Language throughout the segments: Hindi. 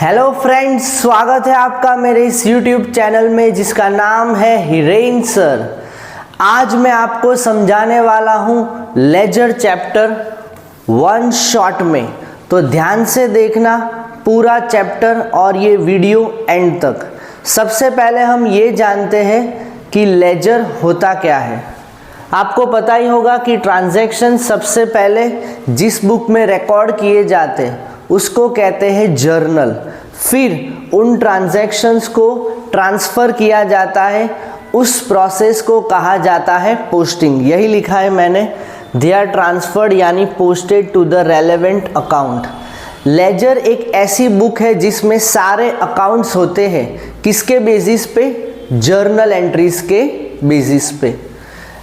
हेलो फ्रेंड्स, स्वागत है आपका मेरे इस यूट्यूब चैनल में जिसका नाम है हिरेन सर। आज मैं आपको समझाने वाला हूँ लेजर चैप्टर वन शॉट में, तो ध्यान से देखना पूरा चैप्टर और ये वीडियो एंड तक। सबसे पहले हम ये जानते हैं कि लेजर होता क्या है। आपको पता ही होगा कि ट्रांजैक्शन सबसे पहले जिस बुक में रिकॉर्ड किए जाते हैं उसको कहते हैं जर्नल। फिर उन ट्रांजैक्शंस को ट्रांसफ़र किया जाता है, उस प्रोसेस को कहा जाता है पोस्टिंग। यही लिखा है मैंने, दे आर ट्रांसफर्ड यानी posted to the relevant account. Ledger एक ऐसी बुक है जिसमें सारे अकाउंट्स होते हैं। किसके बेसिस पे? जर्नल एंट्रीज के बेसिस पे।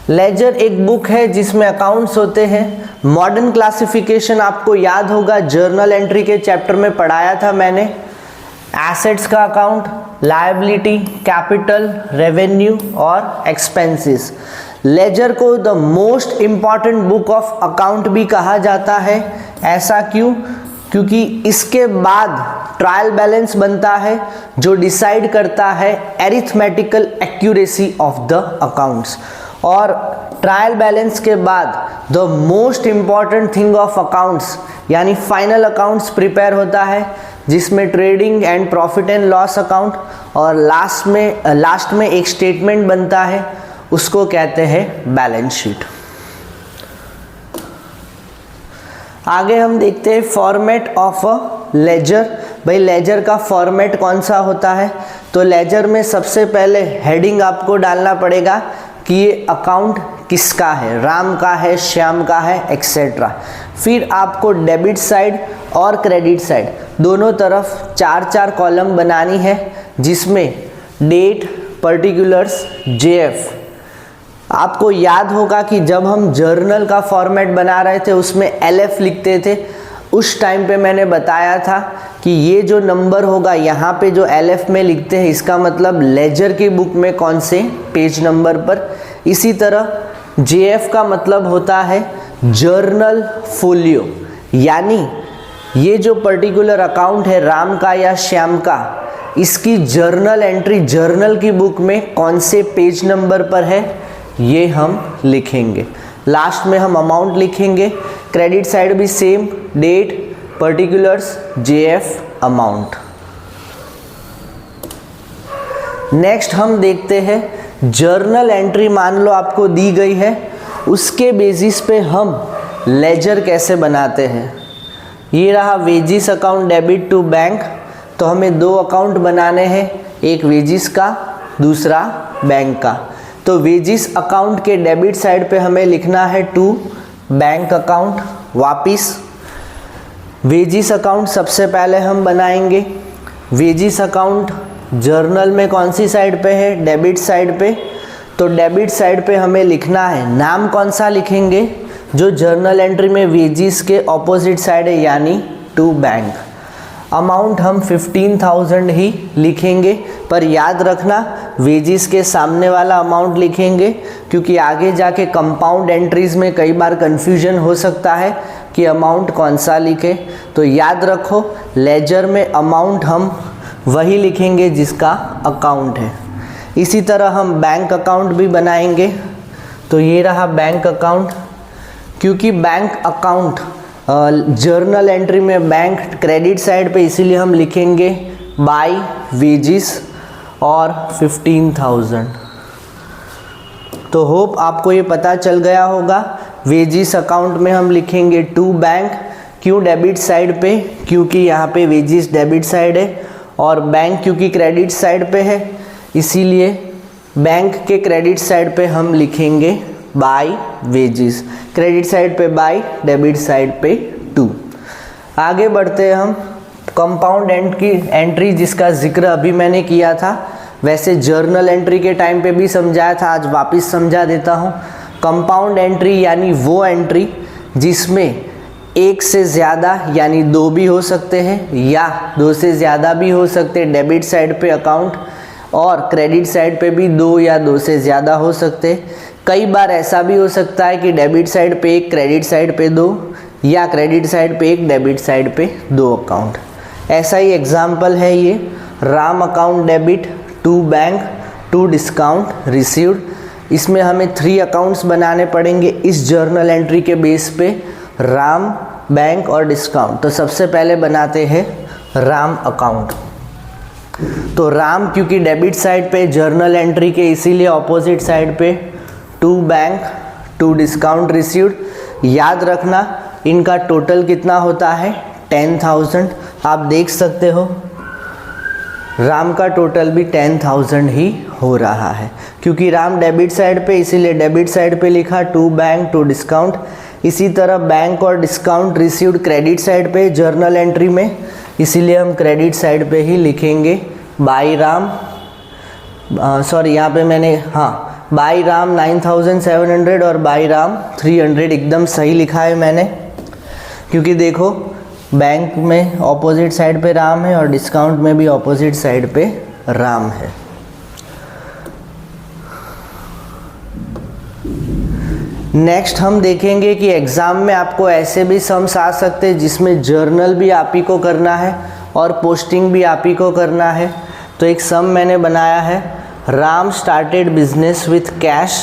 लेजर एक बुक है जिसमें अकाउंट्स होते हैं। मॉडर्न क्लासिफिकेशन आपको याद होगा, जर्नल एंट्री के चैप्टर में पढ़ाया था मैंने। एसेट्स का अकाउंट, लायबिलिटी, कैपिटल, रेवेन्यू और एक्सपेंसेस। लेजर को the most important book of account भी कहा जाता है। ऐसा क्यों? क्योंकि इसके बाद ट्रायल बैलेंस बनता है जो डिसाइड करता है arithmetical accuracy of the accounts. और ट्रायल बैलेंस के बाद the most important thing of accounts यानी फाइनल अकाउंट्स प्रिपेयर होता है, जिसमें trading and profit and loss account और लास्ट में एक स्टेटमेंट बनता है, उसको कहते हैं बैलेंस शीट। आगे हम देखते हैं फॉर्मेट ऑफ अ लेजर। भाई लेजर का फॉर्मेट कौन सा होता है? तो लेजर में सबसे पहले हेडिंग आपको डालना पड़ेगा कि ये अकाउंट किसका है, राम का है, श्याम का है, एक्सेट्रा। फिर आपको डेबिट साइड और क्रेडिट साइड दोनों तरफ 4-4 कॉलम बनानी है, जिसमें डेट, पर्टिकुलर्स, जेएफ। आपको याद होगा कि जब हम जर्नल का फॉर्मेट बना रहे थे उसमें एलएफ लिखते थे। उस टाइम पे मैंने बताया था कि ये जो नंबर होगा यहाँ पे जो एलएफ में लिखते हैं, इसका मतलब लेजर की बुक में कौन से पेज नंबर पर। इसी तरह जेएफ का मतलब होता है जर्नल फोलियो, यानी ये जो पर्टिकुलर अकाउंट है राम का या श्याम का, इसकी जर्नल एंट्री जर्नल की बुक में कौन से पेज नंबर पर है ये हम लिखेंगे। लास्ट में हम अमाउंट लिखेंगे। क्रेडिट साइड भी same, date, particulars, JF, amount. Next हम देखते हैं जर्नल एंट्री। मान लो आपको दी गई है, उसके बेसिस पे हम लेजर कैसे बनाते हैं। ये रहा wages account debit to bank, तो हमें 2 अकाउंट बनाने हैं, एक वेजिस का, दूसरा बैंक का। तो वेजिस अकाउंट के डेबिट साइड पे हमें लिखना है टू बैंक अकाउंट। वापिस वेजिस अकाउंट सबसे पहले हम बनाएंगे। वेजिस अकाउंट जर्नल में कौन सी साइड पे है? डेबिट साइड पे। तो डेबिट साइड पे हमें लिखना है, नाम कौन सा लिखेंगे? जो जर्नल एंट्री में वेजिस के ऑपोजिट साइड है, यानी टू बैंक। अमाउंट हम 15,000 ही लिखेंगे, पर याद रखना वेजिस के सामने वाला अमाउंट लिखेंगे, क्योंकि आगे जाके कंपाउंड एंट्रीज में कई बार कंफ्यूजन हो सकता है कि अमाउंट कौन सा लिखे। तो याद रखो, लेजर में अमाउंट हम वही लिखेंगे जिसका अकाउंट है। इसी तरह हम बैंक अकाउंट भी बनाएंगे। तो ये रहा बैंक अकाउंट। क्योंकि बैंक अकाउंट जर्नल एंट्री में बैंक क्रेडिट साइड पे, इसीलिए हम लिखेंगे बाय वेजिस और 15,000। तो होप आपको ये पता चल गया होगा। वेजिस अकाउंट में हम लिखेंगे टू बैंक। क्यों डेबिट साइड पे? क्योंकि यहाँ पे वेजिस डेबिट साइड है, और बैंक क्योंकि क्रेडिट साइड पे है, इसीलिए बैंक के क्रेडिट साइड पे हम लिखेंगे बाय वेजिस। क्रेडिट साइड पे बाय, डेबिट साइड पे टू। आगे बढ़ते हैं हम कंपाउंड एंट्री जिसका जिक्र अभी मैंने किया था, वैसे जर्नल एंट्री के टाइम पे भी समझाया था, आज वापस समझा देता हूँ। कंपाउंड एंट्री यानी वो एंट्री जिसमें एक से ज़्यादा यानी 2 भी हो सकते हैं या 2 से ज़्यादा भी हो सकते हैं डेबिट साइड पे अकाउंट, और क्रेडिट साइड पे भी 2 या 2 से ज़्यादा हो सकते हैं। कई बार ऐसा भी हो सकता है कि डेबिट साइड पे 1, क्रेडिट साइड पे 2, या क्रेडिट साइड पे 1, डेबिट साइड पे 2 अकाउंट। ऐसा ही एग्जाम्पल है ये, Ram account debit to bank to discount received. इसमें हमें 3 अकाउंट्स बनाने पड़ेंगे इस जर्नल एंट्री के बेस पे, राम, बैंक और डिस्काउंट। तो सबसे पहले बनाते हैं राम अकाउंट। तो राम क्योंकि डेबिट साइड पे जर्नल एंट्री के, इसीलिए ऑपोजिट साइड पे to bank to discount received. याद रखना इनका टोटल कितना होता है 10,000। आप देख सकते हो राम का टोटल भी 10,000 ही हो रहा है, क्योंकि राम डेबिट साइड पे इसीलिए डेबिट साइड पे लिखा टू बैंक टू डिस्काउंट। इसी तरह बैंक और डिस्काउंट रिसीव्ड क्रेडिट साइड पे जर्नल एंट्री में, इसीलिए हम क्रेडिट साइड पे ही लिखेंगे बाई राम, सॉरी यहाँ पे मैंने बाई राम 9,700 और बाई राम 300 एकदम सही लिखा है मैंने, क्योंकि देखो बैंक में ऑपोजिट साइड पे राम है और डिस्काउंट में भी ऑपोजिट साइड पे राम है। नेक्स्ट हम देखेंगे कि एग्ज़ाम में आपको ऐसे भी सम्स आ सकते हैं जिसमें जर्नल भी आप ही को करना है और पोस्टिंग भी आप ही को करना है। तो एक सम मैंने बनाया है, Ram started business with cash,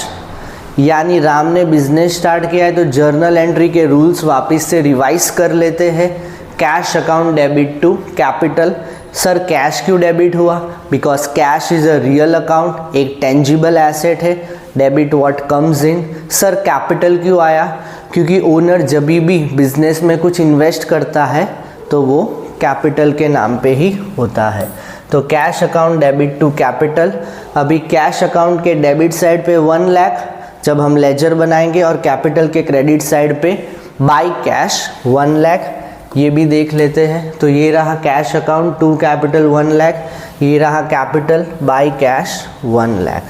यानी राम ने बिजनेस स्टार्ट किया है तो जर्नल एंट्री के रूल्स वापस से रिवाइज कर लेते हैं। Cash account debit to capital. Sir cash क्यों डेबिट हुआ? Because cash is a real account, एक टेंजिबल एसेट है, debit what comes in. Sir capital क्यों आया? क्योंकि ओनर जब भी बिजनेस में कुछ इन्वेस्ट करता है तो वो कैपिटल के नाम पे ही होता है। तो cash account debit to capital. अभी कैश अकाउंट के डेबिट साइड पे 1 लाख जब हम लेजर बनाएंगे, और कैपिटल के क्रेडिट साइड पे बाई कैश 1 लाख, ये भी देख लेते हैं। तो ये रहा cash account to capital 1 lakh, ये रहा capital by cash 1 lakh.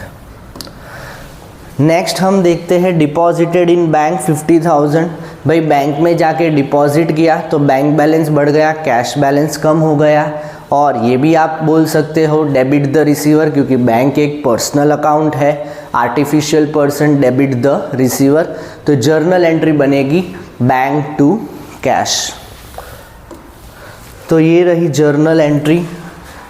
Next हम देखते हैं डिपॉजिटेड इन बैंक 50,000। भाई बैंक में जाके डिपॉजिट किया तो बैंक बैलेंस बढ़ गया, कैश बैलेंस कम हो गया। और ये भी आप बोल सकते हो डेबिट द रिसीवर, क्योंकि बैंक एक पर्सनल अकाउंट है, artificial person debit the receiver. तो जर्नल एंट्री बनेगी बैंक टू कैश। तो ये रही journal entry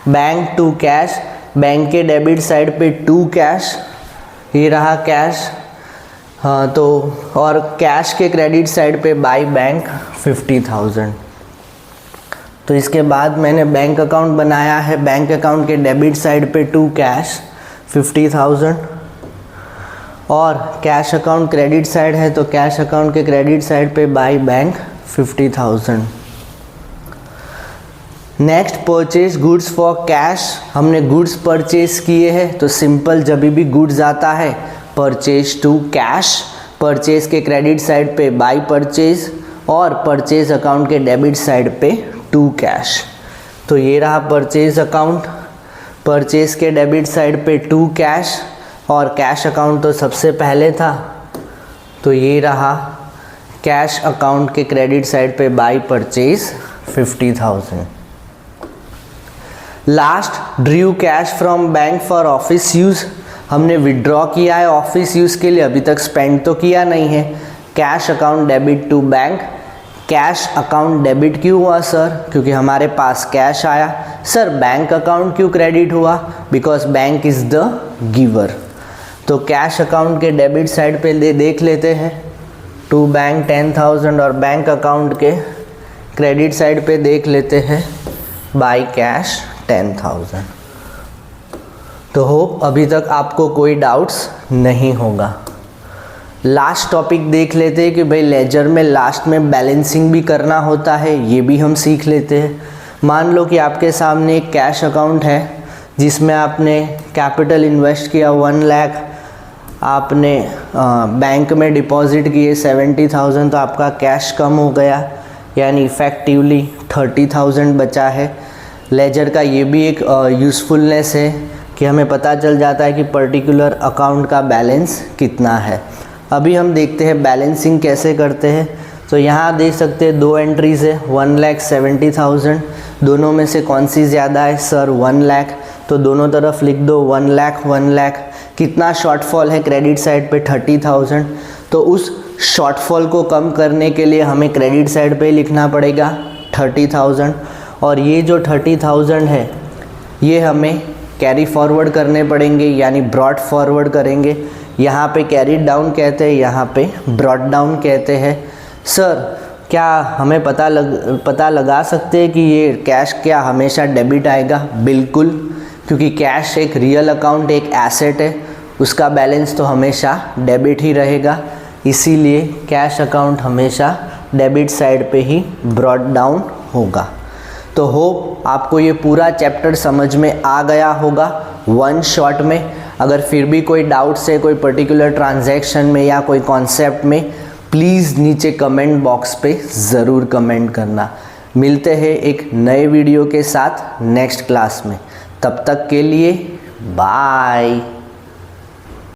bank to cash. Bank के डेबिट साइड पे टू कैश, ये रहा कैश। तो और कैश के क्रेडिट साइड पे बाई बैंक 50,000। तो इसके बाद मैंने बैंक अकाउंट बनाया है, बैंक अकाउंट के डेबिट साइड पे टू कैश 50,000 और कैश अकाउंट क्रेडिट साइड है तो कैश अकाउंट के क्रेडिट साइड पे by bank 50,000। Next purchase goods for cash. हमने गुड्स परचेज किए हैं तो सिंपल जब भी गुड्स आता है परचेज टू कैश, परचेज के क्रेडिट साइड पे बाई परचेज और परचेज अकाउंट के डेबिट साइड पे टू कैश। तो ये रहा परचेज अकाउंट, परचेज के डेबिट साइड पे टू कैश और कैश अकाउंट तो सबसे पहले था तो ये रहा कैश अकाउंट के क्रेडिट साइड पे by purchase 50,000। Last Drew cash from bank for office use. हमने विड्रॉ किया है ऑफिस यूज़ के लिए, अभी तक स्पेंड तो किया नहीं है। Cash account debit to bank. Cash account debit क्यों हुआ सर? क्योंकि हमारे पास कैश आया। सर बैंक अकाउंट क्यों क्रेडिट हुआ? Because bank is the giver. तो कैश अकाउंट के डेबिट साइड पे देख लेते हैं टू बैंक 10,000 और बैंक अकाउंट के क्रेडिट साइड पे देख लेते हैं बाई कैश 10,000। तो होप अभी तक आपको कोई डाउट्स नहीं होगा। लास्ट टॉपिक देख लेते हैं कि भाई लेजर में लास्ट में बैलेंसिंग भी करना होता है, ये भी हम सीख लेते हैं। मान लो कि आपके सामने एक कैश अकाउंट है जिसमें आपने कैपिटल इन्वेस्ट किया 1 लाख, आपने बैंक में डिपॉजिट किए 70,000, तो आपका कैश कम हो गया, यानी इफ़ेक्टिवली 30,000 बचा है। लेजर का ये भी एक यूज़फुलनेस है कि हमें पता चल जाता है कि पर्टिकुलर अकाउंट का बैलेंस कितना है। अभी हम देखते हैं बैलेंसिंग कैसे करते हैं। तो यहाँ देख सकते हैं 2 एंट्रीज़ है 1,70,000। दोनों में से कौन सी ज़्यादा है सर? 1 लाख। तो दोनों तरफ लिख दो 1 लाख 1 लाख। कितना शॉर्टफॉल है क्रेडिट साइड पे? 30,000। तो उस शॉर्टफॉल को कम करने के लिए हमें क्रेडिट साइड पे लिखना पड़ेगा 30,000 और ये जो 30,000 है ये हमें कैरी फॉरवर्ड करने पड़ेंगे, यानी ब्रॉड फॉरवर्ड करेंगे। यहाँ पे कैरी डाउन कहते हैं, यहाँ पे ब्रॉड डाउन कहते हैं। सर क्या हमें पता लगा सकते हैं कि ये कैश क्या हमेशा डेबिट आएगा? बिल्कुल, क्योंकि कैश एक रियल अकाउंट, एक एसेट है, उसका बैलेंस तो हमेशा डेबिट ही रहेगा, इसीलिए कैश अकाउंट हमेशा डेबिट साइड पे ही ब्रॉड डाउन होगा। तो होप आपको ये पूरा चैप्टर समझ में आ गया होगा वन शॉट में। अगर फिर भी कोई डाउट्स है कोई पर्टिकुलर ट्रांजैक्शन में या कोई कॉन्सेप्ट में, प्लीज़ नीचे कमेंट बॉक्स पे ज़रूर कमेंट करना। मिलते हैं एक नए वीडियो के साथ नेक्स्ट क्लास में, तब तक के लिए बाय।